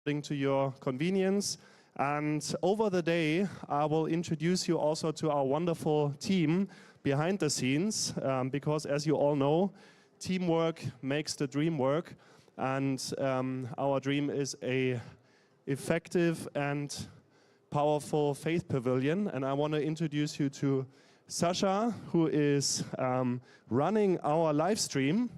To your convenience. And over the day, I will introduce you also to our wonderful team behind the scenes, because as you all know, teamwork makes the dream work. And our dream is a effective and powerful faith pavilion. And I want to introduce you to Sasha, who is running our live stream.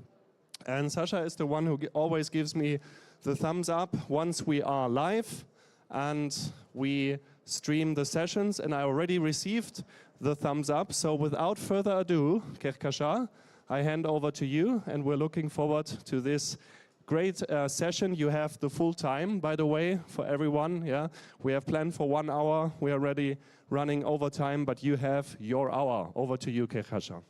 And Sasha is the one who always gives me the thumbs up once we are live and we stream the sessions, and I already received the thumbs up. So without further ado, Kerkasha, I hand over to you, and we're looking forward to this great session. You have the full time, by the way, for everyone. Yeah, we have planned for 1 hour. We are already running over time, but you have your hour. Over to you, Kerkasha.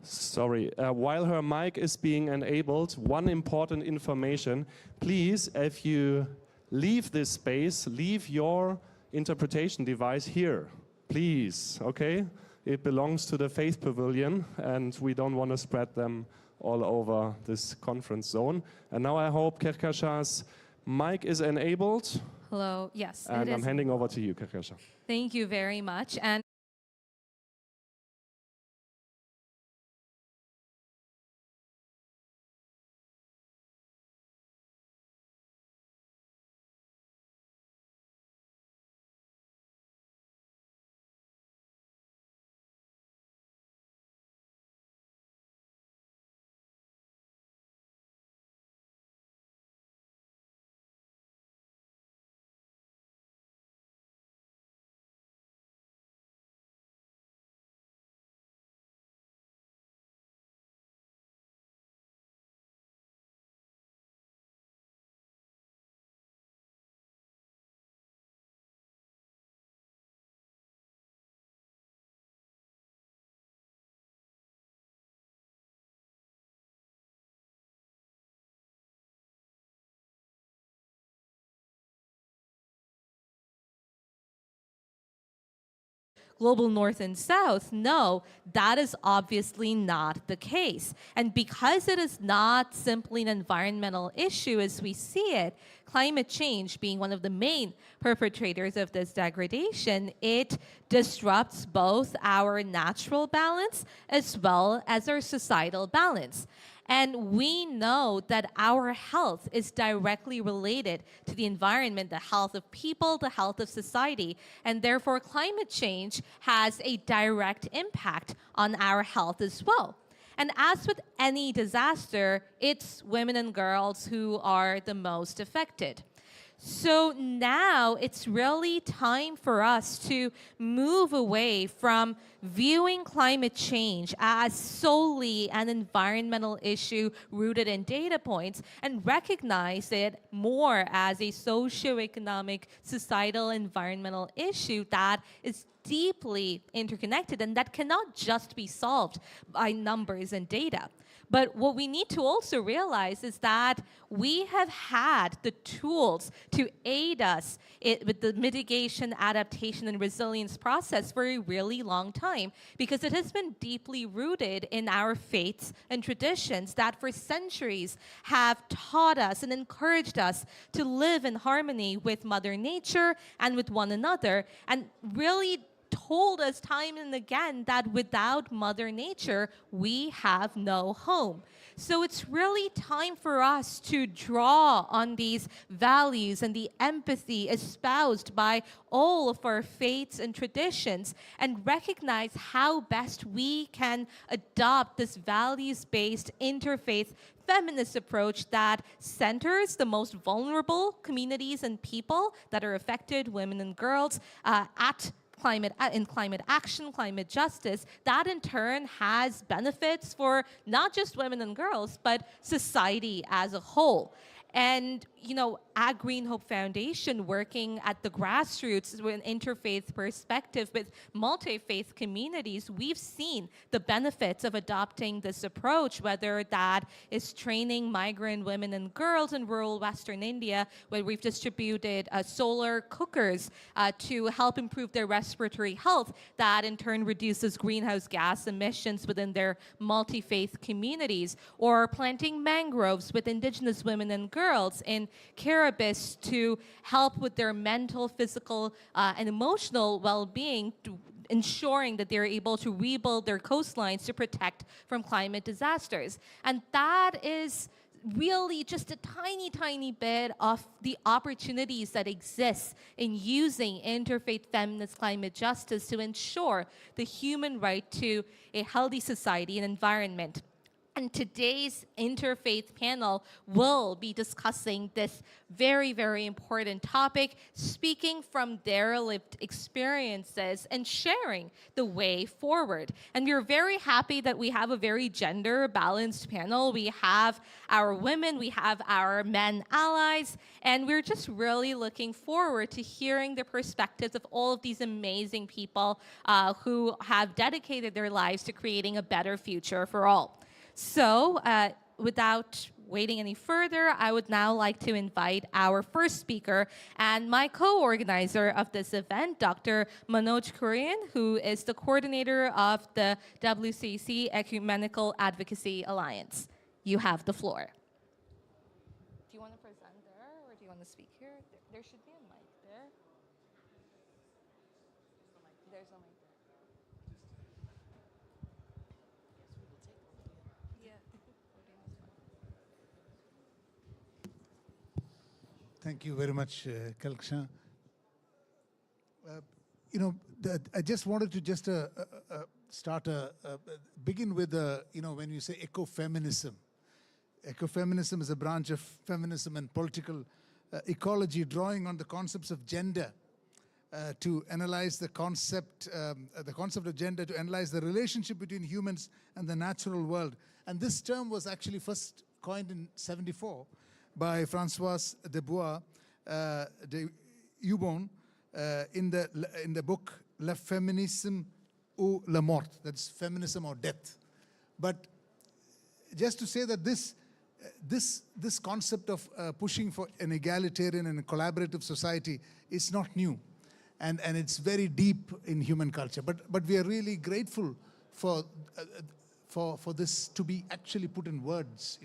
Sorry, while her mic is being enabled, one important information. Please, if you leave this space, leave your interpretation device here. Please, okay? It belongs to the Faith Pavilion, and we don't want to spread them all over this conference zone. And now I hope Kerkasha's mic is enabled. Hello, yes. And I'm handing over to you, Kerkasha. Thank you very much. And global north and south, no, that is obviously not the case. And because it is not simply an environmental issue as we see it, climate change being one of the main perpetrators of this degradation, it disrupts both our natural balance as well as our societal balance. And we know that our health is directly related to the environment, the health of people, the health of society. And therefore, climate change has a direct impact on our health as well. And as with any disaster, it's women and girls who are the most affected. So now it's really time for us to move away from viewing climate change as solely an environmental issue rooted in data points and recognize it more as a socioeconomic, societal, environmental issue that is deeply interconnected and that cannot just be solved by numbers and data. But what we need to also realize is that we have had the tools to aid us with the mitigation, adaptation, and resilience process for a really long time, because it has been deeply rooted in our faiths and traditions that for centuries have taught us and encouraged us to live in harmony with Mother Nature and with one another, and really told us time and again that without Mother Nature, we have no home. So it's really time for us to draw on these values and the empathy espoused by all of our faiths and traditions and recognize how best we can adopt this values-based interfaith feminist approach that centers the most vulnerable communities and people that are affected, women and girls, in climate action, climate justice, that in turn has benefits for not just women and girls, but society as a whole. And, at Green Hope Foundation, working at the grassroots with an interfaith perspective with multi-faith communities, we've seen the benefits of adopting this approach, whether that is training migrant women and girls in rural Western India, where we've distributed solar cookers to help improve their respiratory health. That in turn reduces greenhouse gas emissions within their multi-faith communities, or planting mangroves with indigenous women and girls in Caribis to help with their mental, physical, and emotional well-being, ensuring that they're able to rebuild their coastlines to protect from climate disasters. And that is really just a tiny, tiny bit of the opportunities that exist in using interfaith feminist climate justice to ensure the human right to a healthy society and environment. And today's interfaith panel will be discussing this very, very important topic, speaking from their lived experiences and sharing the way forward. And we're very happy that we have a very gender-balanced panel. We have our women, we have our men allies, and we're just really looking forward to hearing the perspectives of all of these amazing people who have dedicated their lives to creating a better future for all. So, without waiting any further, I would now like to invite our first speaker and my co-organizer of this event, Dr. Manoj Kurian, who is the coordinator of the WCC Ecumenical Advocacy Alliance. You have the floor. Do you want to present there, or do you want to speak here? There should be a mic there. There's a mic there. Thank you very much, Kalksha. I just wanted to just begin with, when you say ecofeminism. Ecofeminism is a branch of feminism and political ecology, drawing on the concepts of gender to analyze the concept of gender, to analyze the relationship between humans and the natural world. And this term was actually first coined in '74 by Françoise de Bois de Eubon in the book Le Féminisme ou la Mort, that's feminism or death. But just to say that this concept of pushing for an egalitarian and a collaborative society is not new, and it's very deep in human culture. But we are really grateful for this to be actually put in words,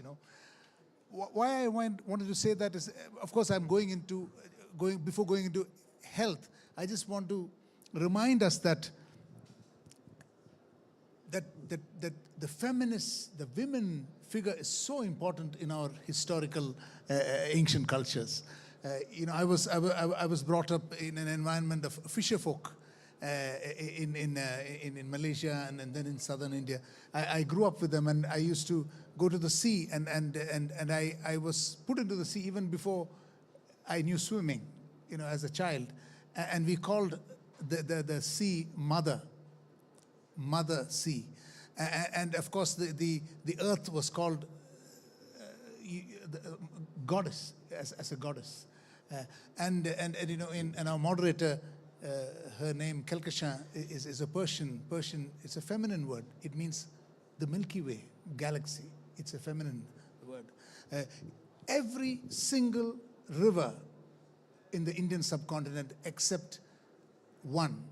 Why I wanted to say that is, of course, before going into health, I just want to remind us that the women figure is so important in our historical ancient cultures. I was brought up in an environment of fisher folk in Malaysia and then in southern India. I grew up with them, and I used to go to the sea, and I was put into the sea even before I knew swimming, as a child. And we called the sea Mother Sea. And of course the earth was called goddess, as a goddess. And our moderator, her name Kelkashan is a Persian. It's a feminine word. It means the Milky Way galaxy. It's a feminine word. Every single river in the Indian subcontinent except one,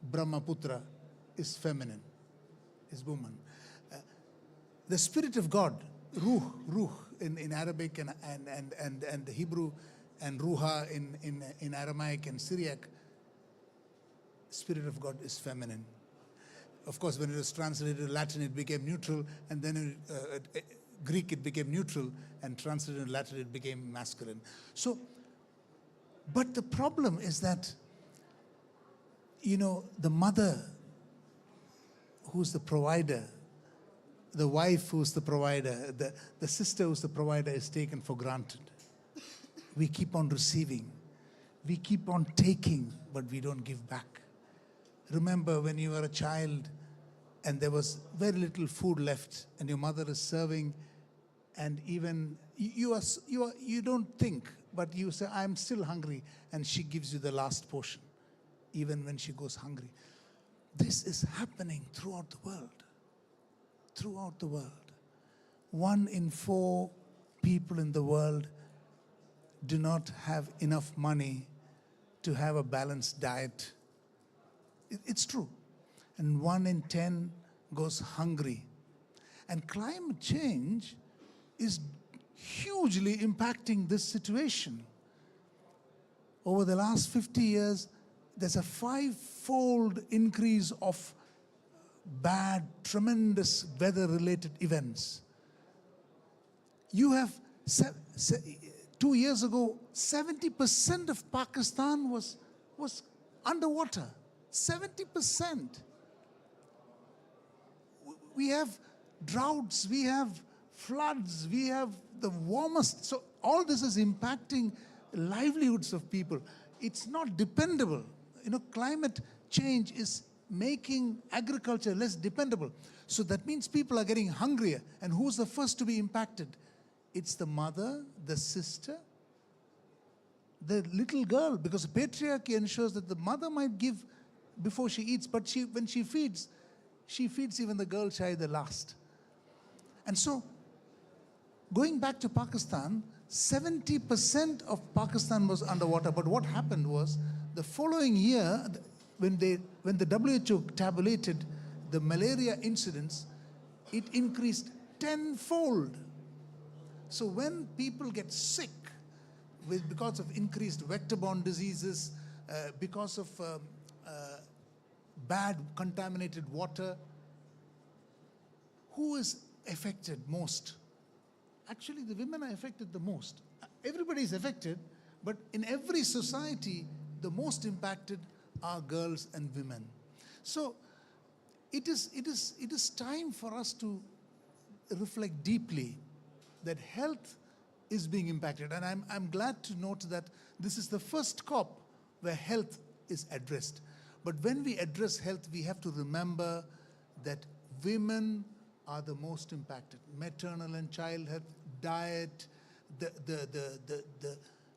Brahmaputra, is feminine, is woman. The Spirit of God, Ruh in Arabic and Hebrew, and Ruha in Aramaic and Syriac, Spirit of God is feminine. Of course, when it was translated to Latin, it became neutral, and then in Greek it became neutral, and translated in Latin it became masculine. So, but the problem is that, the mother who's the provider, the wife who's the provider, the sister who's the provider is taken for granted. We keep on receiving. We keep on taking, but we don't give back. Remember when you were a child and there was very little food left and your mother is serving, and even you don't think, but you say, I'm still hungry, and she gives you the last portion, even when she goes hungry. This is happening throughout the world. Throughout the world. 1 in 4 people in the world do not have enough money to have a balanced diet. It's true. And 1 in 10 goes hungry. And climate change is hugely impacting this situation. Over the last 50 years, there's a 5-fold increase of bad, tremendous weather-related events. You have, 2 years ago, 70% of Pakistan was underwater. 70%. We have droughts, we have floods, we have the warmest. So all this is impacting livelihoods of people. It's not dependable. Climate change is making agriculture less dependable. So that means people are getting hungrier. And who's the first to be impacted? It's the mother, the sister, the little girl, because patriarchy ensures that the mother might give before she eats, but when she feeds even the girl child the last. And so, going back to Pakistan, 70% of Pakistan was underwater. But what happened was, the following year, when the WHO tabulated the malaria incidence, it increased tenfold. So when people get sick because of increased vector-borne diseases, because of bad contaminated water, who is affected most? Actually, the women are affected the most. Everybody is affected, but in every society, the most impacted are girls and women. So it is time for us to reflect deeply that health is being impacted. And I'm glad to note that this is the first COP where health is addressed. But when we address health, we have to remember that women are the most impacted. Maternal and child health, diet,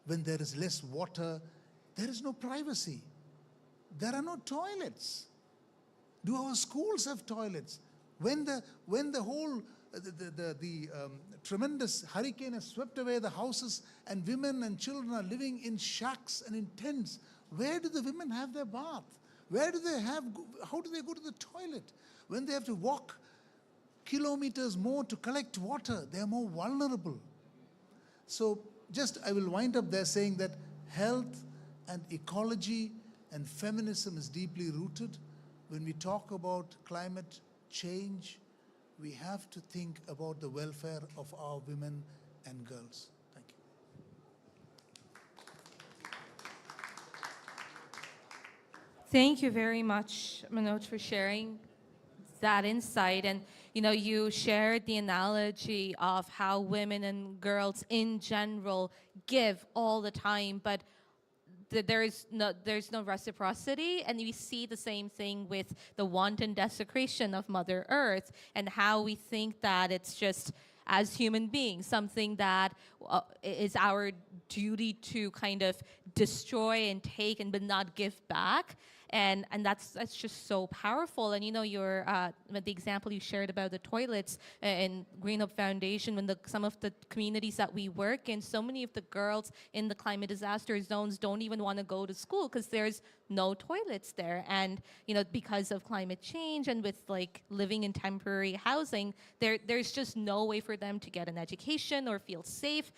when there is less water, there is no privacy. There are no toilets. Do our schools have toilets? When the whole tremendous hurricane has swept away the houses, and women and children are living in shacks and in tents, where do the women have their bath? How do they go to the toilet? When they have to walk kilometers more to collect water, they are more vulnerable. So I will wind up there saying that health and ecology and feminism is deeply rooted. When we talk about climate change, we have to think about the welfare of our women and girls. Thank you. Thank you very much, Manoj, for sharing that insight. And you shared the analogy of how women and girls in general give all the time, but there's no reciprocity, and we see the same thing with the wanton desecration of Mother Earth, and how we think that it's just, as human beings, something that is our duty to kind of destroy and take but not give back. And that's just so powerful. And your the example you shared about the toilets in Green Hope Foundation, when some of the communities that we work in, so many of the girls in the climate disaster zones don't even want to go to school because there's no toilets there. And because of climate change and with living in temporary housing, there's just no way for them to get an education or feel safe,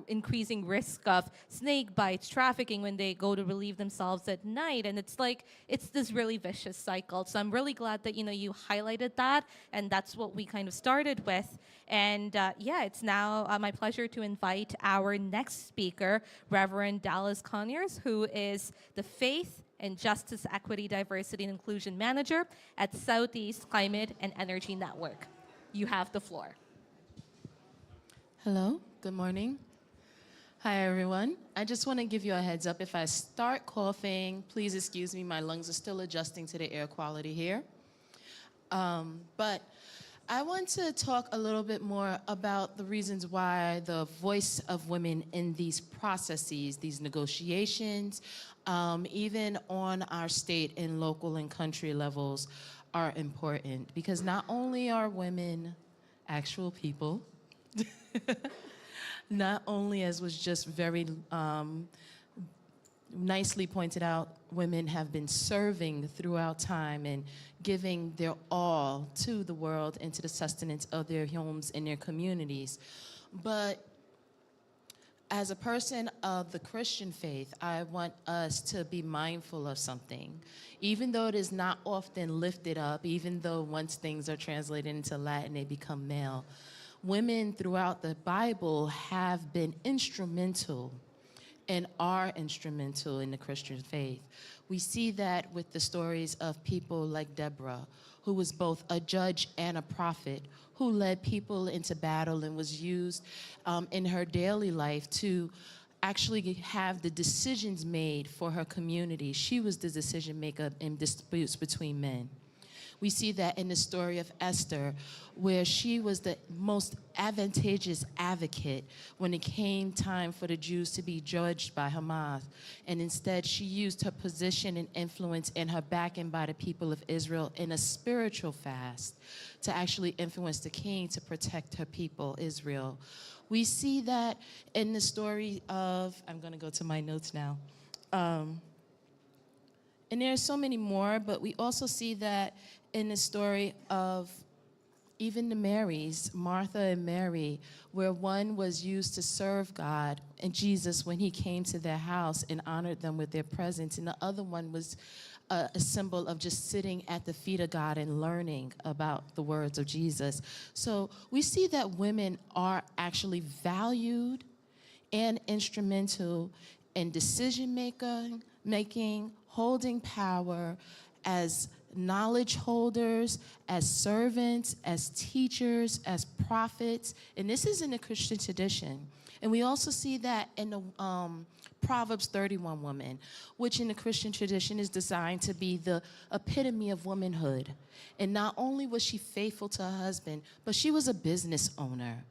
increasing risk of snake bites, trafficking when they go to relieve themselves at night. And it's this really vicious cycle. So I'm really glad that you highlighted that, and that's what we kind of started with. And it's now my pleasure to invite our next speaker, Reverend Dallas Conyers, who is the Faith and Justice, Equity, Diversity, and Inclusion Manager at Southeast Climate and Energy Network. You have the floor. Hello, good morning. Hi, everyone. I just want to give you a heads up. If I start coughing, please excuse me. My lungs are still adjusting to the air quality here. But I want to talk a little bit more about the reasons why the voice of women in these processes, these negotiations, even on our state and local and country levels are important. Because not only are women actual people, not only, as was just very nicely pointed out, women have been serving throughout time and giving their all to the world and to the sustenance of their homes and their communities. But as a person of the Christian faith, I want us to be mindful of something. Even though it is not often lifted up, even though once things are translated into Latin, they become male, women throughout the Bible have been instrumental and are instrumental in the Christian faith. We see that with the stories of people like Deborah, who was both a judge and a prophet, who led people into battle and was used in her daily life to actually have the decisions made for her community. She was the decision maker in disputes between men. We see that in the story of Esther, where she was the most advantageous advocate when it came time for the Jews to be judged by Hamas. And instead, she used her position and influence and her backing by the people of Israel in a spiritual fast to actually influence the king to protect her people, Israel. We see that in the story of, I'm going to go to my notes now. And there are so many more, but we also see that in the story of even the Marys, Martha and Mary, where one was used to serve God and Jesus when he came to their house and honored them with their presence, and the other one was a symbol of just sitting at the feet of God and learning about the words of Jesus. So we see that women are actually valued and instrumental in decision making, holding power as knowledge holders, as servants, as teachers, as prophets. And this is in the Christian tradition. And we also see that in the Proverbs 31 woman, which in the Christian tradition is designed to be the epitome of womanhood. And not only was she faithful to her husband, but she was a business owner.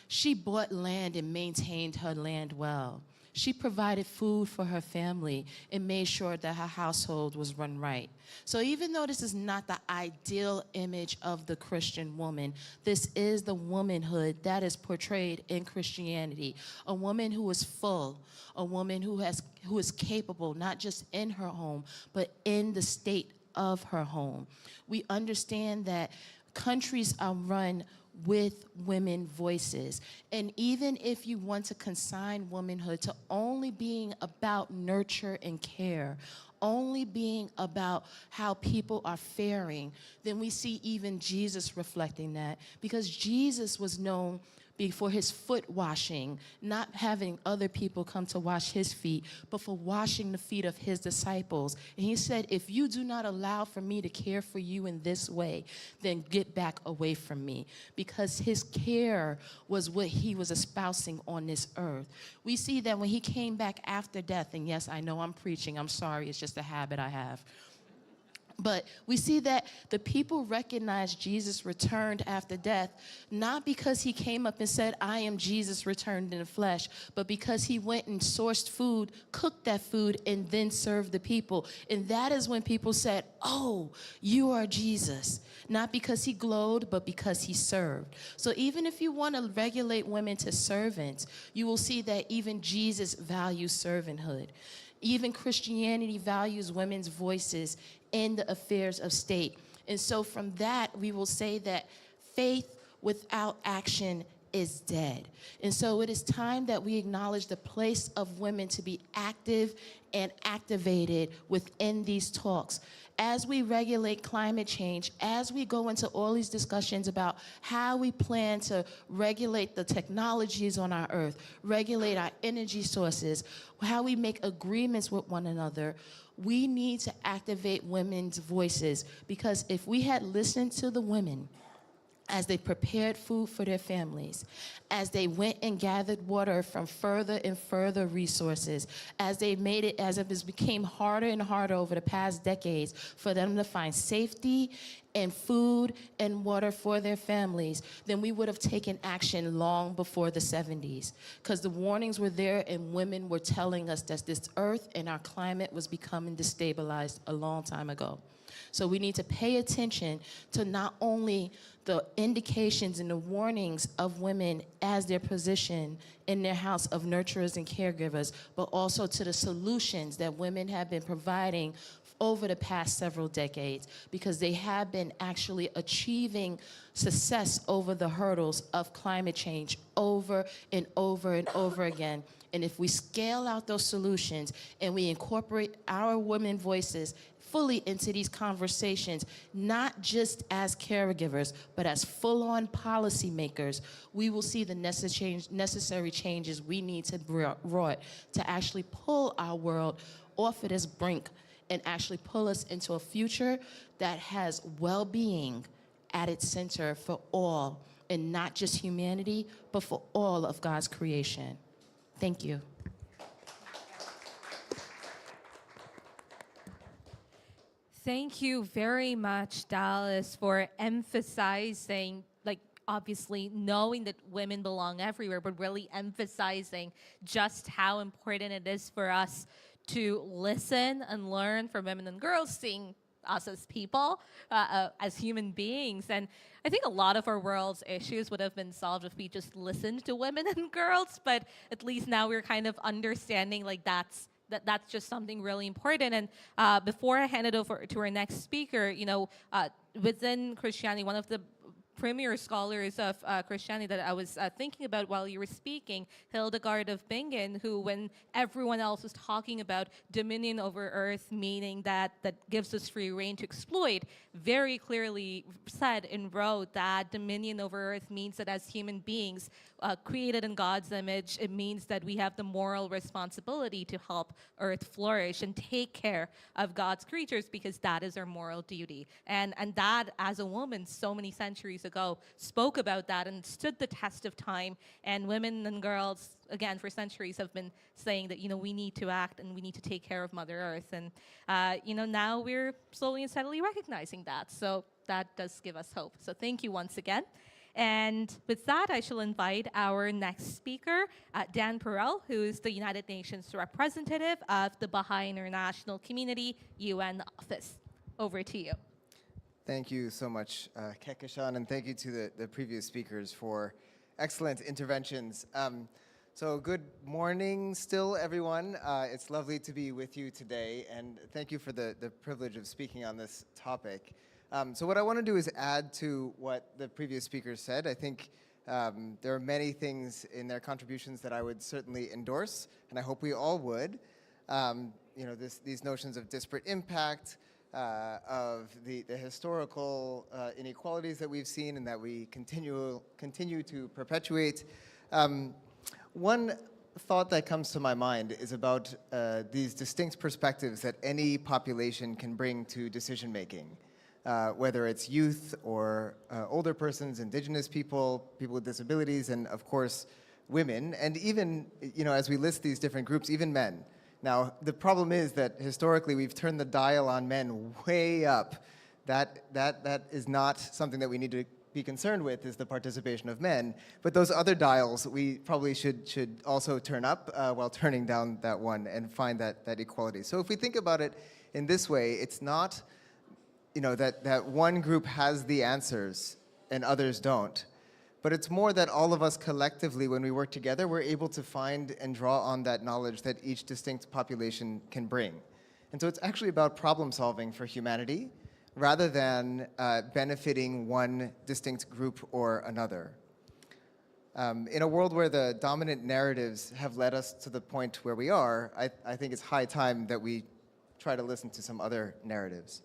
She bought land and maintained her land well. She provided food for her family and made sure that her household was run right. So even though this is not the ideal image of the Christian woman, this is the womanhood that is portrayed in Christianity. A woman who is full, a woman who is capable, not just in her home, but in the state of her home. We understand that countries are run with women voices. And even if you want to consign womanhood to only being about nurture and care, only being about how people are faring, then we see even Jesus reflecting that, because Jesus was known for his foot washing, not having other people come to wash his feet, but for washing the feet of his disciples. And he said, if you do not allow for me to care for you in this way, then get back away from me. Because his care was what he was espousing on this earth. We see that when he came back after death, and yes, I know I'm preaching, I'm sorry, it's just a habit I have. But we see that the people recognized Jesus returned after death, not because he came up and said, I am Jesus returned in the flesh, but because he went and sourced food, cooked that food, and then served the people. And that is when people said, oh, you are Jesus. Not because he glowed, but because he served. So even if you want to regulate women to servants, you will see that even Jesus values servanthood. Even Christianity values women's voices in the affairs of state. And so from that, we will say that faith without action is dead. And so it is time that we acknowledge the place of women to be active and activated within these talks. As we regulate climate change, as we go into all these discussions about how we plan to regulate the technologies on our earth, regulate our energy sources, how we make agreements with one another, we need to activate women's voices. Because if we had listened to the women as they prepared food for their families, as they went and gathered water from further and further resources, as they made it, as it became harder and harder over the past decades for them to find safety and food and water for their families, then we would have taken action long before the 70s. Because the warnings were there and women were telling us that this earth and our climate was becoming destabilized a long time ago. So we need to pay attention to not only the indications and the warnings of women as their position in their house of nurturers and caregivers, but also to the solutions that women have been providing over the past several decades, because they have been actually achieving success over the hurdles of climate change over and over and over again. And if we scale out those solutions and we incorporate our women voices fully into these conversations, not just as caregivers, but as full-on policymakers, we will see the necessary changes we need to brought to actually pull our world off of this brink and actually pull us into a future that has well-being at its center for all, and not just humanity, but for all of God's creation. Thank you. Thank you very much, Dallas, for emphasizing, like, obviously knowing that women belong everywhere, but really emphasizing just how important it is for us to listen and learn from women and girls, seeing us as people, as human beings. And I think a lot of our world's issues would have been solved if we just listened to women and girls, but at least now we're kind of understanding, like, that's just something really important. And before I hand it over to our next speaker, you know, within Christianity, one of the premier scholars of Christianity that I was thinking about while you were speaking, Hildegard of Bingen, who, when everyone else was talking about dominion over earth, meaning that gives us free reign to exploit, very clearly said and wrote that dominion over earth means that as human beings created in God's image, it means that we have the moral responsibility to help earth flourish and take care of God's creatures, because that is our moral duty. And that, as a woman, so many centuries ago, spoke about that and stood the test of time. And women and girls, again, for centuries have been saying that, you know, we need to act and we need to take care of Mother Earth. And, you know, now we're slowly and steadily recognizing that. So that does give us hope. So thank you once again. And with that, I shall invite our next speaker, Dan Perel, who is the United Nations representative of the Baha'i International Community UN office. Over to you. Thank you so much, Kehkashan, and thank you to the previous speakers for excellent interventions. So good morning still, everyone. It's lovely to be with you today, and thank you for the privilege of speaking on this topic. So what I want to do is add to what the previous speakers said. I think there are many things in their contributions that I would certainly endorse, and I hope we all would. You know, these notions of disparate impact, of the historical inequalities that we've seen and that we continue to perpetuate. One thought that comes to my mind is about these distinct perspectives that any population can bring to decision making, whether it's youth or older persons, indigenous people, people with disabilities, and of course women, and even, you know, as we list these different groups, even men. Now, the problem is that historically we've turned the dial on men way up. That is not something that we need to be concerned with, is the participation of men. But those other dials we probably should also turn up while turning down that one and find that equality. So if we think about it in this way, it's not, you know, that one group has the answers and others don't. But it's more that all of us collectively, when we work together, we're able to find and draw on that knowledge that each distinct population can bring. And so it's actually about problem solving for humanity, rather than benefiting one distinct group or another. In a world where the dominant narratives have led us to the point where we are, I think it's high time that we try to listen to some other narratives.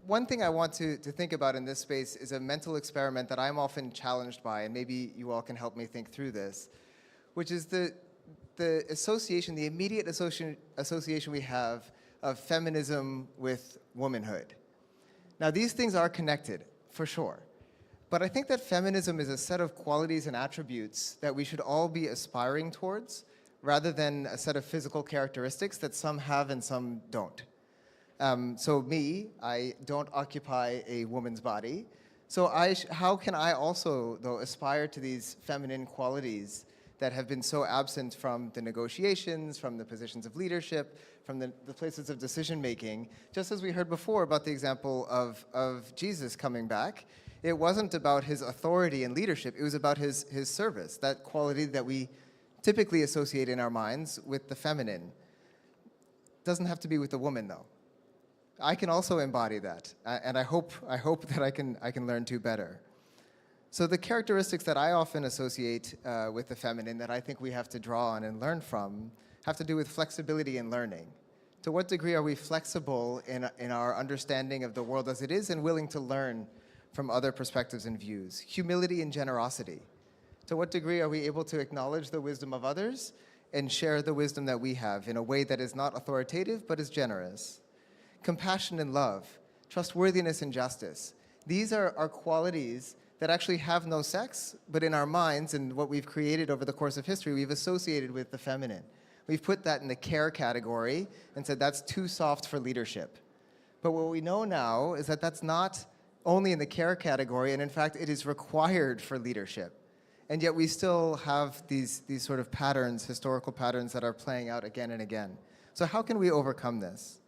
One thing I want to think about in this space is a mental experiment that I'm often challenged by, and maybe you all can help me think through this, which is the association, the immediate association we have of feminism with womanhood. Now, these things are connected, for sure. But I think that feminism is a set of qualities and attributes that we should all be aspiring towards, rather than a set of physical characteristics that some have and some don't. So me, I don't occupy a woman's body. So how can I also, though, aspire to these feminine qualities that have been so absent from the negotiations, from the positions of leadership, from the places of decision-making? Just as we heard before about the example of Jesus coming back, it wasn't about his authority and leadership, it was about his service, that quality that we typically associate in our minds with the feminine. Doesn't have to be with the woman, though. I can also embody that, and I hope that I can learn to better. So the characteristics that I often associate with the feminine that I think we have to draw on and learn from have to do with flexibility in learning. To what degree are we flexible in our understanding of the world as it is and willing to learn from other perspectives and views? Humility and generosity. To what degree are we able to acknowledge the wisdom of others and share the wisdom that we have in a way that is not authoritative but is generous? Compassion and love, trustworthiness and justice. These are qualities that actually have no sex, but in our minds and what we've created over the course of history, we've associated with the feminine. We've put that in the care category and said that's too soft for leadership. But what we know now is that that's not only in the care category, and in fact, it is required for leadership. And yet we still have these sort of patterns, historical patterns that are playing out again and again. So how can we overcome this?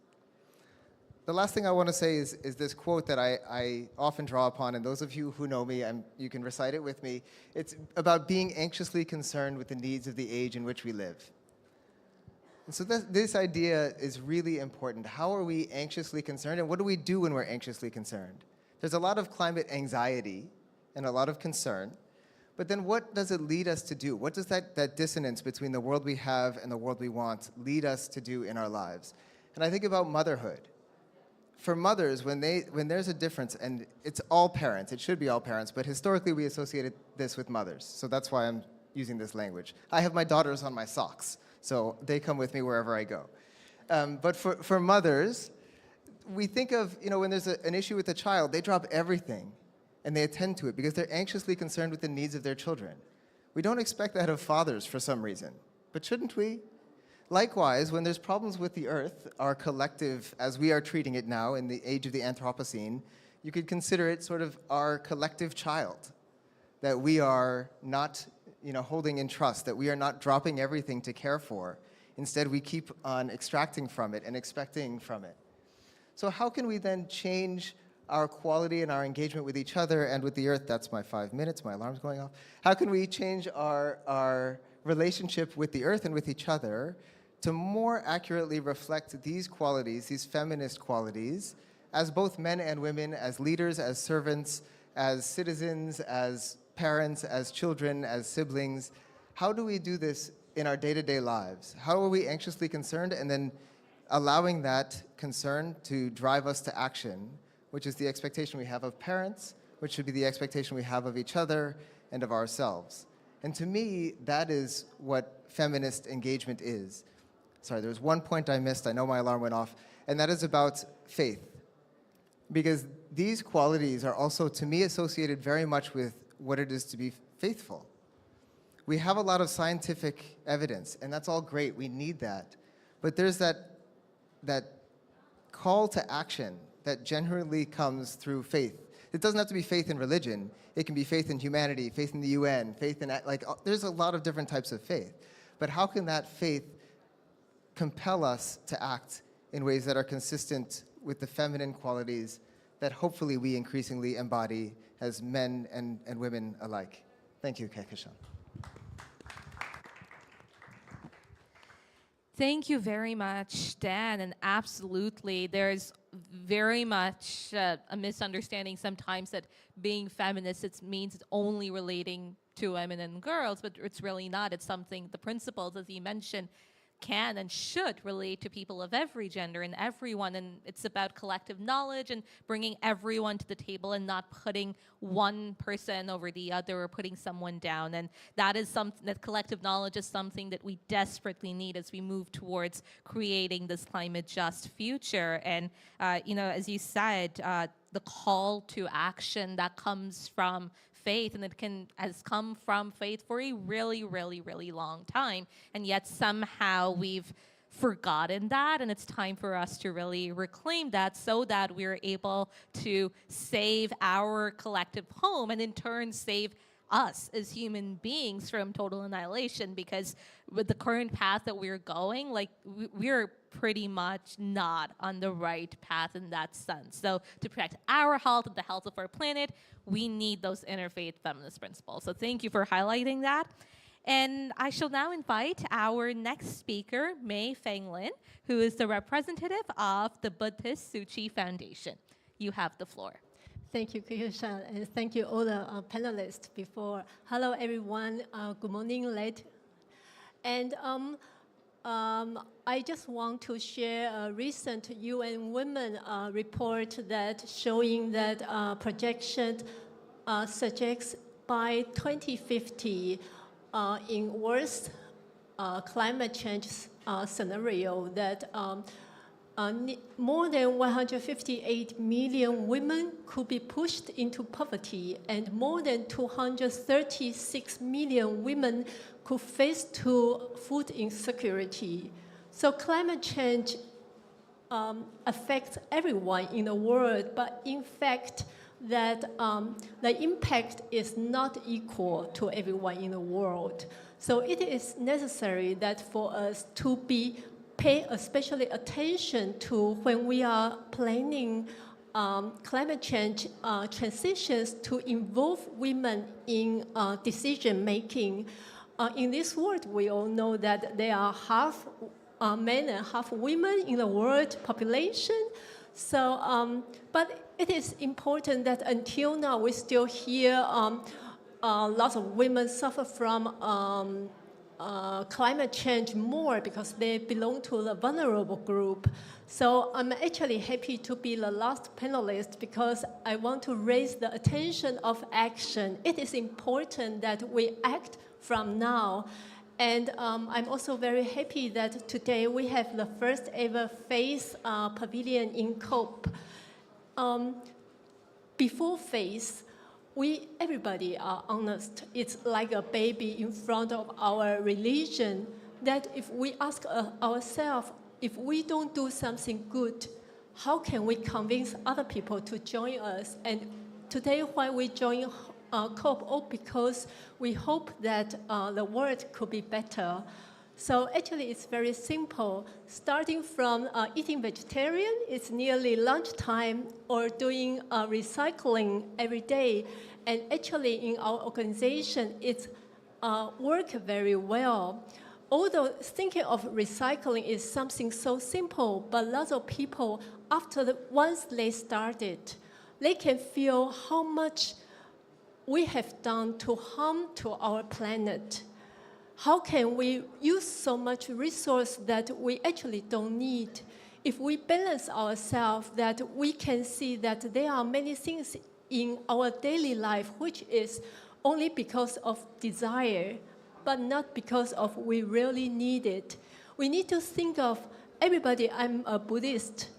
The last thing I want to say is this quote that I often draw upon, and those of you who know me, you can recite it with me. It's about being anxiously concerned with the needs of the age in which we live. And so this idea is really important. How are we anxiously concerned, and what do we do when we're anxiously concerned? There's a lot of climate anxiety and a lot of concern, but then what does it lead us to do? What does that dissonance between the world we have and the world we want lead us to do in our lives? And I think about motherhood. For mothers, when there's a difference, and it's all parents, it should be all parents, but historically we associated this with mothers, so that's why I'm using this language. I have my daughters on my socks, so they come with me wherever I go. But for mothers, we think of, when there's an issue with a child, they drop everything and they attend to it because they're anxiously concerned with the needs of their children. We don't expect that of fathers for some reason, but shouldn't we? Likewise, when there's problems with the earth, our collective, as we are treating it now in the age of the Anthropocene, you could consider it sort of our collective child that we are not holding in trust, that we are not dropping everything to care for. Instead, we keep on extracting from it and expecting from it. So how can we then change our quality and our engagement with each other and with the earth? That's my 5 minutes, my alarm's going off. How can we change our relationship with the earth and with each other to more accurately reflect these qualities, these feminist qualities, as both men and women, as leaders, as servants, as citizens, as parents, as children, as siblings? How do we do this in our day-to-day lives? How are we anxiously concerned and then allowing that concern to drive us to action, which is the expectation we have of parents, which should be the expectation we have of each other and of ourselves? And to me, that is what feminist engagement is. Sorry, there was one point I missed. I know my alarm went off. And that is about faith. Because these qualities are also, to me, associated very much with what it is to be faithful. We have a lot of scientific evidence, and that's all great. We need that. But there's that call to action that generally comes through faith. It doesn't have to be faith in religion. It can be faith in humanity, faith in the UN, faith in, there's a lot of different types of faith. But how can that faith compel us to act in ways that are consistent with the feminine qualities that hopefully we increasingly embody as men and women alike? Thank you, Kehkashan. Thank you very much, Dan. And absolutely, there's very much a misunderstanding sometimes that being feminist, it means it's only relating to women and girls, but it's really not. It's something, the principles, as you mentioned, can and should relate to people of every gender and everyone, and it's about collective knowledge and bringing everyone to the table and not putting one person over the other or putting someone down. And that is something, that collective knowledge is something that we desperately need as we move towards creating this climate just future. And you know, as you said, the call to action that comes from faith, and it has come from faith for a really, really, really long time, and yet somehow we've forgotten that, and it's time for us to really reclaim that so that we're able to save our collective home and in turn save us as human beings from total annihilation. Because with the current path that we're going, like we're pretty much not on the right path in that sense. So to protect our health and the health of our planet, we need those interfaith feminist principles. So thank you for highlighting that. And I shall now invite our next speaker, May Feng Lin, who is the representative of the Buddhist Tzu Chi Foundation. You have the floor. Thank you, Kiyoshan, and thank you all the panelists before. Hello, everyone. Good morning, late. And I just want to share a recent UN Women report that showing that projection suggests by 2050, in worst climate change scenario, that more than 158 million women could be pushed into poverty, and more than 236 million women could face to food insecurity. So climate change affects everyone in the world, but in fact, that the impact is not equal to everyone in the world. So it is necessary that for us to pay especially attention to when we are planning climate change transitions to involve women in decision making. In this world, we all know that there are half men and half women in the world population. So, but it is important that until now we still hear lots of women suffer from climate change more because they belong to the vulnerable group. So I'm actually happy to be the last panelist because I want to raise the attention of action. It is important that we act from now. And I'm also very happy that today we have the first ever FACE pavilion in COPE. Before FACE, everybody are honest. It's like a baby in front of our religion, that if we ask ourselves, if we don't do something good, how can we convince other people to join us? And today, why we join COPE? Oh, because we hope that the world could be better. So actually, it's very simple. Starting from eating vegetarian, it's nearly lunchtime, or doing recycling every day. And actually, in our organization, it's work very well. Although thinking of recycling is something so simple, but lots of people, once they started, they can feel how much we have done to harm to our planet. How can we use so much resource that we actually don't need? If we balance ourselves, that we can see that there are many things in our daily life which is only because of desire, but not because of we really need it. We need to think of everybody. I'm a Buddhist,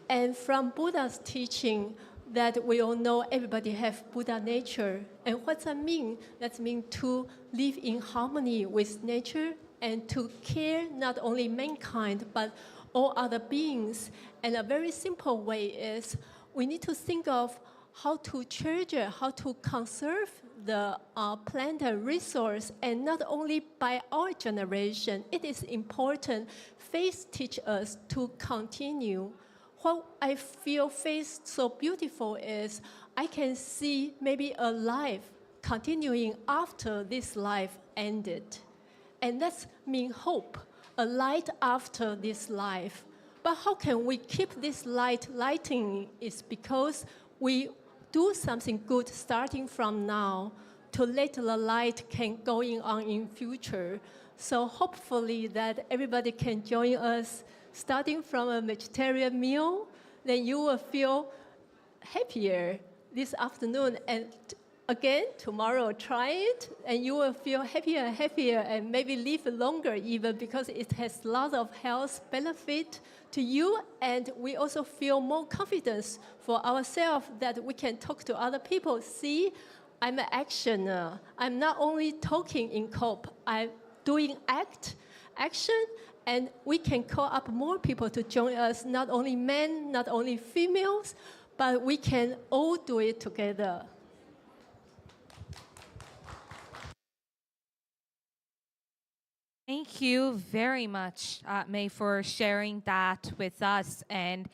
and from Buddha's teaching, that we all know everybody have Buddha nature. And what that mean? That means to live in harmony with nature and to care not only mankind, but all other beings. And a very simple way is we need to think of how to treasure, how to conserve the planet resource, and not only by our generation. It is important. Faith teach us to continue. What I feel faith so beautiful is I can see maybe a life continuing after this life ended. And that's mean hope, a light after this life. But how can we keep this light lighting? It's because we do something good starting from now to let the light can going on in future. So hopefully that everybody can join us starting from a vegetarian meal, then you will feel happier this afternoon. And again, tomorrow, try it, and you will feel happier and happier, and maybe live longer even, because it has lots of health benefit to you, and we also feel more confidence for ourselves that we can talk to other people. See, I'm an actioner. I'm not only talking in COPE, I'm doing action, and we can call up more people to join us, not only men, not only females, but we can all do it together. Thank you very much, May, for sharing that with us. And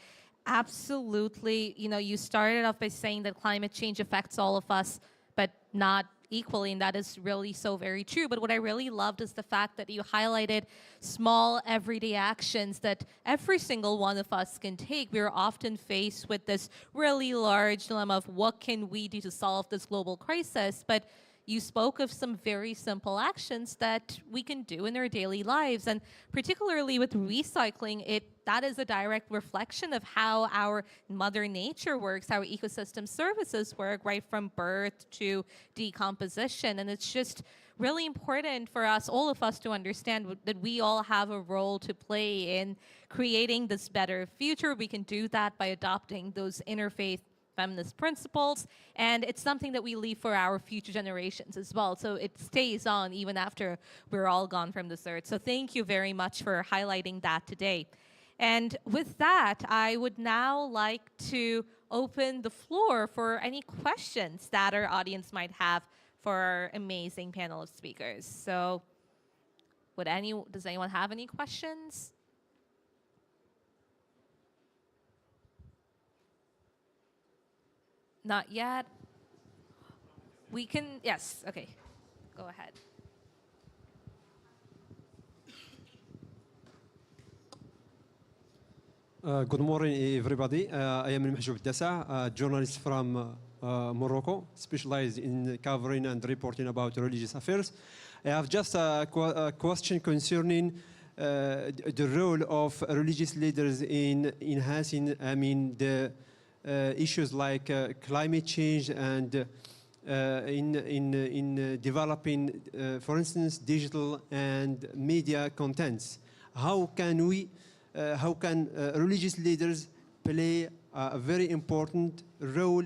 absolutely, you started off by saying that climate change affects all of us, but not equally, and that is really so very true. But what I really loved is the fact that you highlighted small everyday actions that every single one of us can take. We're often faced with this really large dilemma of what can we do to solve this global crisis, but you spoke of some very simple actions that we can do in our daily lives, and particularly with recycling, that is a direct reflection of how our Mother Nature works, how ecosystem services work, right from birth to decomposition. And it's just really important for us, all of us, to understand that we all have a role to play in creating this better future. We can do that by adopting those interfaith feminist principles, and it's something that we leave for our future generations as well. So it stays on even after we're all gone from this earth. So thank you very much for highlighting that today. And with that, I would now like to open the floor for any questions that our audience might have for our amazing panel of speakers. So does anyone have any questions? Not yet. We can, yes, okay. Go ahead. Good morning, everybody. I am Mahjoub Dassa, a journalist from Morocco, specialized in covering and reporting about religious affairs. I have just a question concerning the role of religious leaders in enhancing, the issues like climate change and in developing, for instance, digital and media contents. How can religious leaders play a very important role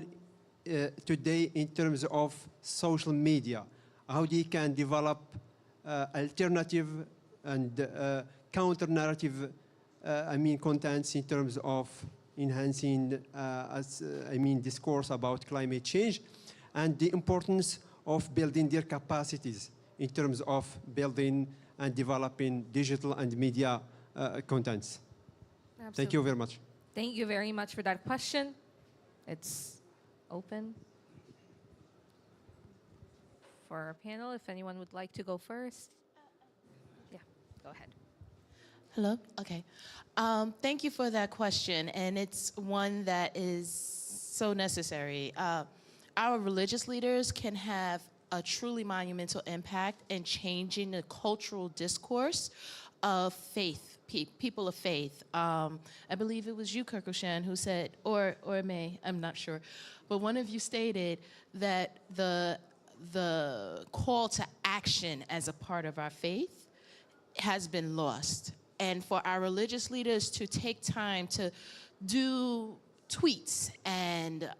today in terms of social media? How they can develop alternative and counter-narrative, contents in terms of enhancing, discourse about climate change, and the importance of building their capacities in terms of building and developing digital and media contents. Absolutely. Thank you very much. Thank you very much for that question. It's open for our panel. If anyone would like to go first. Yeah, go ahead. Hello? Okay. Thank you for that question, and it's one that is so necessary. Our religious leaders can have a truly monumental impact in changing the cultural discourse of faith, people of faith. I believe it was you, Kirkushan, who said, or May, I'm not sure, but one of you stated that the call to action as a part of our faith has been lost. And for our religious leaders to take time to do tweets and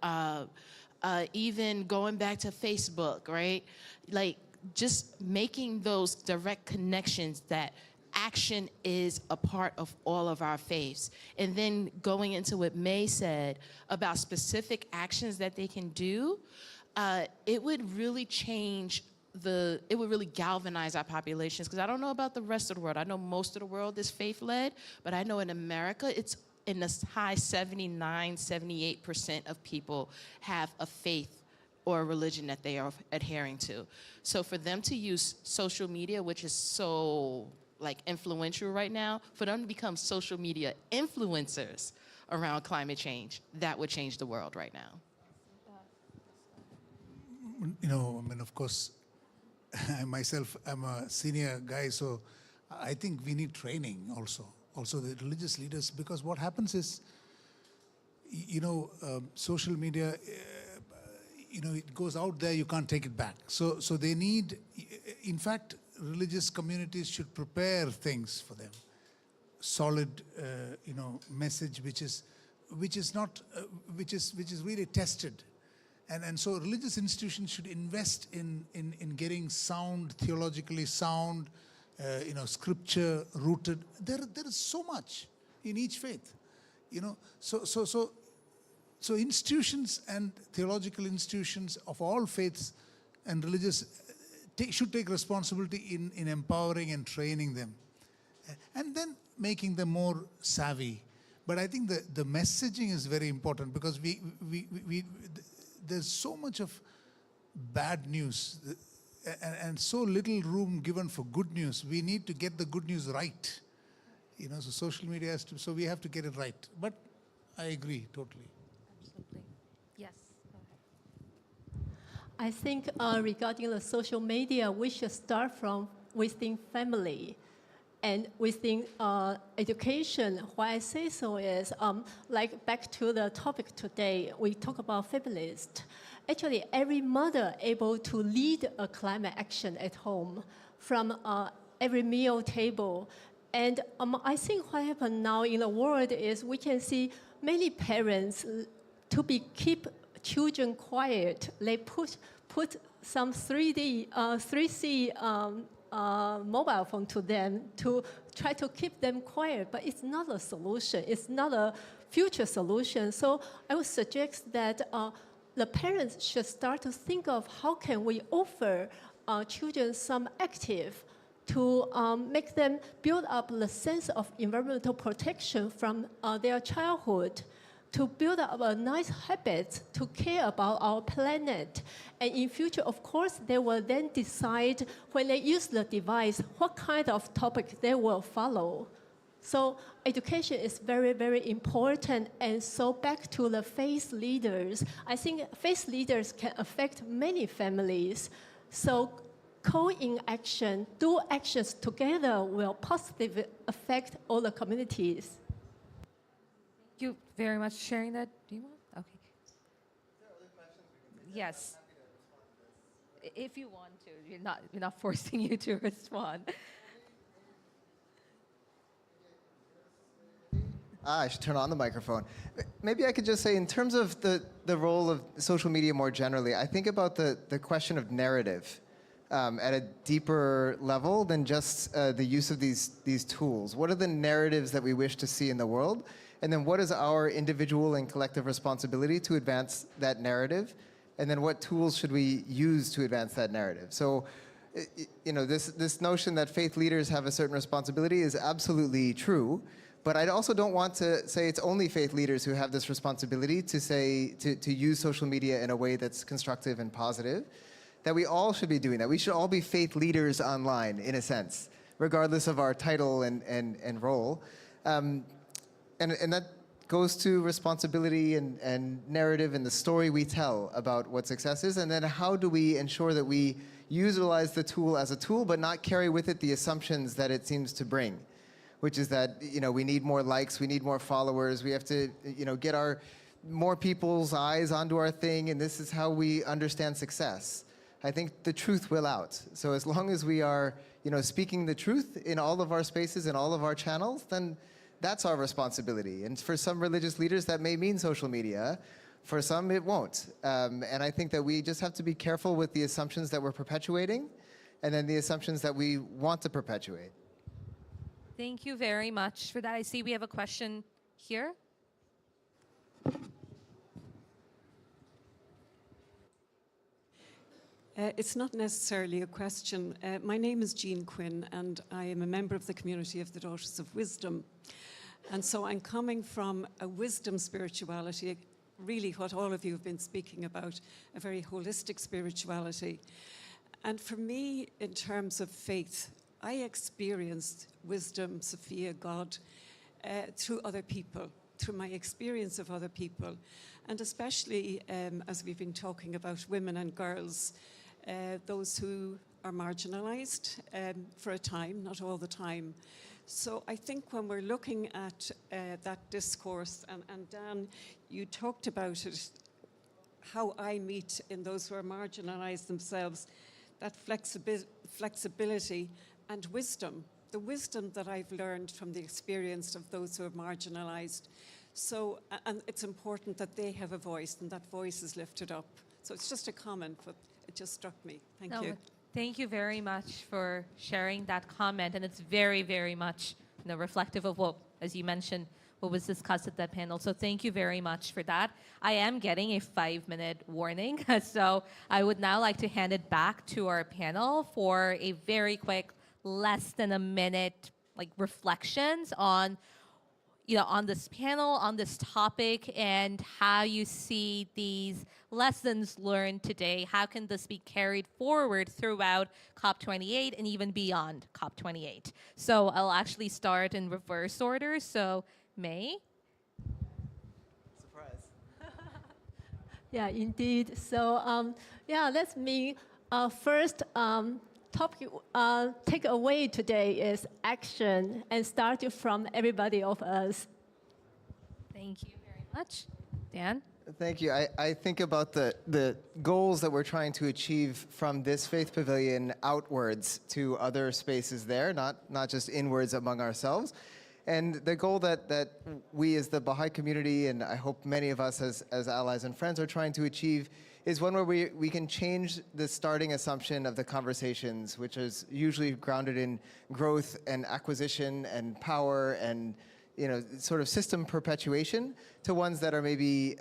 even going back to Facebook, right? Like just making those direct connections that action is a part of all of our faiths. And then going into what May said about specific actions that they can do, it would really change it would really galvanize our populations, because I don't know about the rest of the world. I know most of the world is faith-led, but I know in America, it's in the high 79, 78% of people have a faith or a religion that they are adhering to. So for them to use social media, which is so influential right now, for them to become social media influencers around climate change, that would change the world right now. Of course, I myself am a senior guy, so I think we need training also. Also the religious leaders, because what happens is, social media, it goes out there, you can't take it back. So they need, in fact, religious communities should prepare things for them. Solid, message which is really tested. And so religious institutions should invest in getting sound, theologically sound, scripture rooted. There is so much in each faith, So institutions and theological institutions of all faiths and religious should take responsibility in empowering and training them, and then making them more savvy. But I think the messaging is very important, because there's so much of bad news and so little room given for good news. We need to get the good news right. So social media has to, so we have to get it right. But I agree totally. Absolutely. Yes, go ahead. I think regarding the social media, we should start from within family and within education. Why I say so is, like back to the topic today, we talk about feminist. Actually, every mother able to lead a climate action at home from every meal table. And I think what happened now in the world is we can see many parents keep children quiet. They put some 3C mobile phone to them to try to keep them quiet, but it's not a solution. It's not a future solution. So I would suggest that the parents should start to think of how can we offer children some active to make them build up the sense of environmental protection from their childhood, to build up a nice habit to care about our planet. And in future, of course, they will then decide when they use the device, what kind of topic they will follow. So education is very, very important. And so back to the faith leaders, I think faith leaders can affect many families. So in action, do actions together will positively affect all the communities. Thank you very much for sharing that. Do you want? Okay. Yes. If you want to, we're not forcing you to respond. I should turn on the microphone. Maybe I could just say, in terms of the role of social media more generally, I think about the question of narrative at a deeper level than just the use of these tools. What are the narratives that we wish to see in the world? And then what is our individual and collective responsibility to advance that narrative? And then what tools should we use to advance that narrative? So, this notion that faith leaders have a certain responsibility is absolutely true. But I also don't want to say it's only faith leaders who have this responsibility to use social media in a way that's constructive and positive. That we all should be doing that. We should all be faith leaders online, in a sense, regardless of our title and role. And that goes to responsibility and narrative and the story we tell about what success is, and then how do we ensure that we utilize the tool as a tool, but not carry with it the assumptions that it seems to bring, which is that we need more likes, we need more followers, we have to get more people's eyes onto our thing, and this is how we understand success. I think the truth will out. So as long as we are speaking the truth in all of our spaces and all of our channels, then that's our responsibility. And for some religious leaders, that may mean social media. For some, it won't. And I think that we just have to be careful with the assumptions that we're perpetuating and then the assumptions that we want to perpetuate. Thank you very much for that. I see we have a question here. It's not necessarily a question. My name is Jean Quinn, and I am a member of the community of the Daughters of Wisdom. And so I'm coming from a wisdom spirituality, really what all of you have been speaking about, a very holistic spirituality. And for me, in terms of faith, I experienced wisdom, Sophia, God, through other people, through my experience of other people. And especially as we've been talking about women and girls, those who are marginalized for a time, not all the time. So I think when we're looking at that discourse, and Dan, you talked about it, how I meet in those who are marginalized themselves, that flexibility and wisdom, the wisdom that I've learned from the experience of those who are marginalized. So, and it's important that they have a voice and that voice is lifted up. So it's just a comment, but it just struck me. Thank you. Thank you very much for sharing that comment, and it's very, very much reflective of what, as you mentioned, what was discussed at that panel. So thank you very much for that. I am getting a 5-minute warning, so I would now like to hand it back to our panel for a very quick, less than a minute, reflections on on this panel, on this topic, and how you see these lessons learned today. How can this be carried forward throughout COP28 and even beyond COP28? So I'll actually start in reverse order. So May? Surprise. Yeah, indeed. So, let me first topic take away today is action, and starting from everybody of us. Thank you very much. Dan? Thank you. I think about the goals that we're trying to achieve from this Faith Pavilion outwards to other spaces there, not just inwards among ourselves. And the goal that we as the Baha'i community, and I hope many of us as allies and friends, are trying to achieve is one where we can change the starting assumption of the conversations, which is usually grounded in growth and acquisition and power and sort of system perpetuation, to ones that are maybe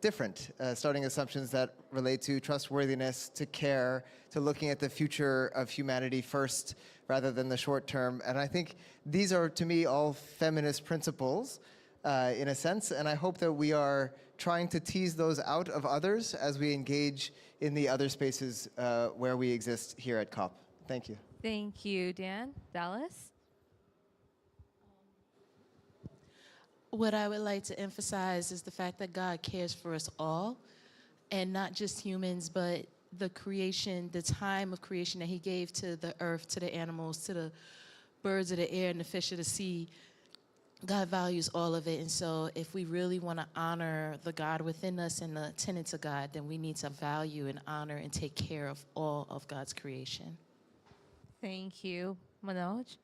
different, starting assumptions that relate to trustworthiness, to care, to looking at the future of humanity first rather than the short term. And I think these are, to me, all feminist principles in a sense, and I hope that we are trying to tease those out of others as we engage in the other spaces where we exist here at COP. Thank you. Thank you, Dan. Dallas? What I would like to emphasize is the fact that God cares for us all, and not just humans, but the creation, the time of creation that he gave to the earth, to the animals, to the birds of the air and the fish of the sea. God values all of it, and so if we really want to honor the God within us and the tenets of God, then we need to value and honor and take care of all of God's creation. Thank you. Manoj?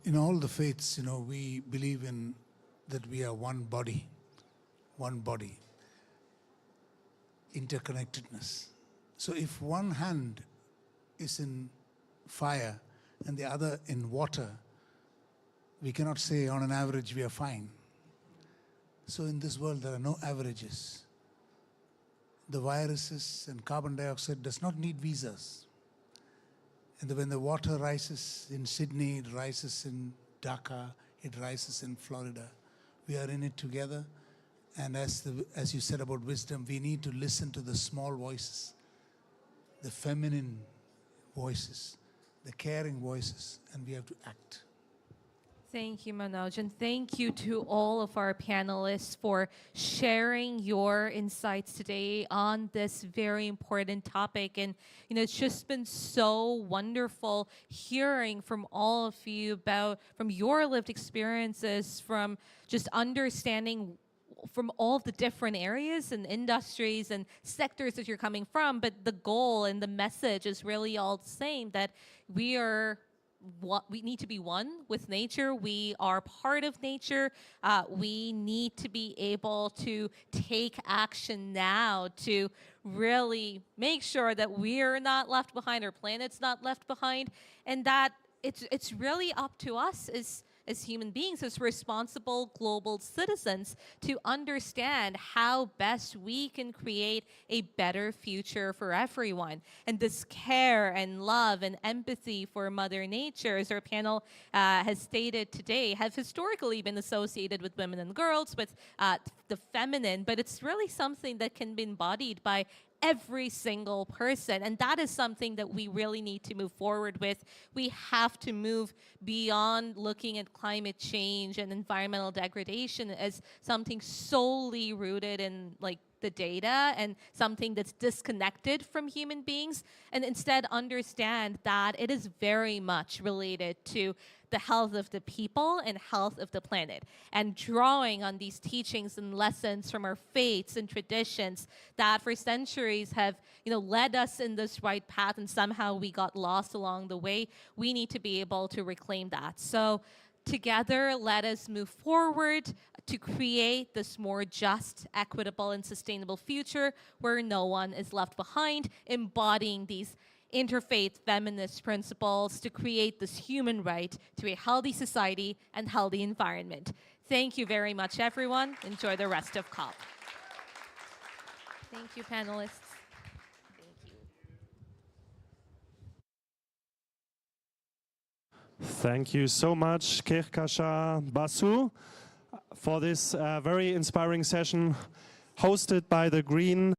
In all the faiths, we believe in that we are one body, interconnectedness. So if one hand is in fire and the other in water, we cannot say on an average we are fine. So in this world there are no averages. The viruses and carbon dioxide does not need visas. And when the water rises in Sydney, it rises in Dhaka, it rises in Florida. We are in it together. And as you said about wisdom, we need to listen to the small voices, the feminine voices, the caring voices, and we have to act. Thank you, Manoj, and thank you to all of our panelists for sharing your insights today on this very important topic. And it's just been so wonderful hearing from all of you from your lived experiences, from just understanding from all the different areas and industries and sectors that you're coming from. But the goal and the message is really all the same, that we need to be one with nature. We are part of nature. We need to be able to take action now to really make sure that we're not left behind, our planet's not left behind, and that it's really up to us as human beings, as responsible global citizens, to understand how best we can create a better future for everyone. And this care and love and empathy for Mother Nature, as our panel has stated today, have historically been associated with women and girls, with the feminine, but it's really something that can be embodied by every single person. And that is something that we really need to move forward with. We have to move beyond looking at climate change and environmental degradation as something solely rooted in like the data and something that's disconnected from human beings, and instead understand that it is very much related to the health of the people and health of the planet, and drawing on these teachings and lessons from our faiths and traditions that for centuries have, led us in this right path, and somehow we got lost along the way. We need to be able to reclaim that. So together, let us move forward to create this more just, equitable, and sustainable future where no one is left behind, embodying these interfaith feminist principles to create this human right to a healthy society and healthy environment. Thank you very much, everyone. Enjoy the rest of COP. Thank you, panelists. Thank you. Thank you so much, Kehkashan Basu, for this very inspiring session hosted by the Green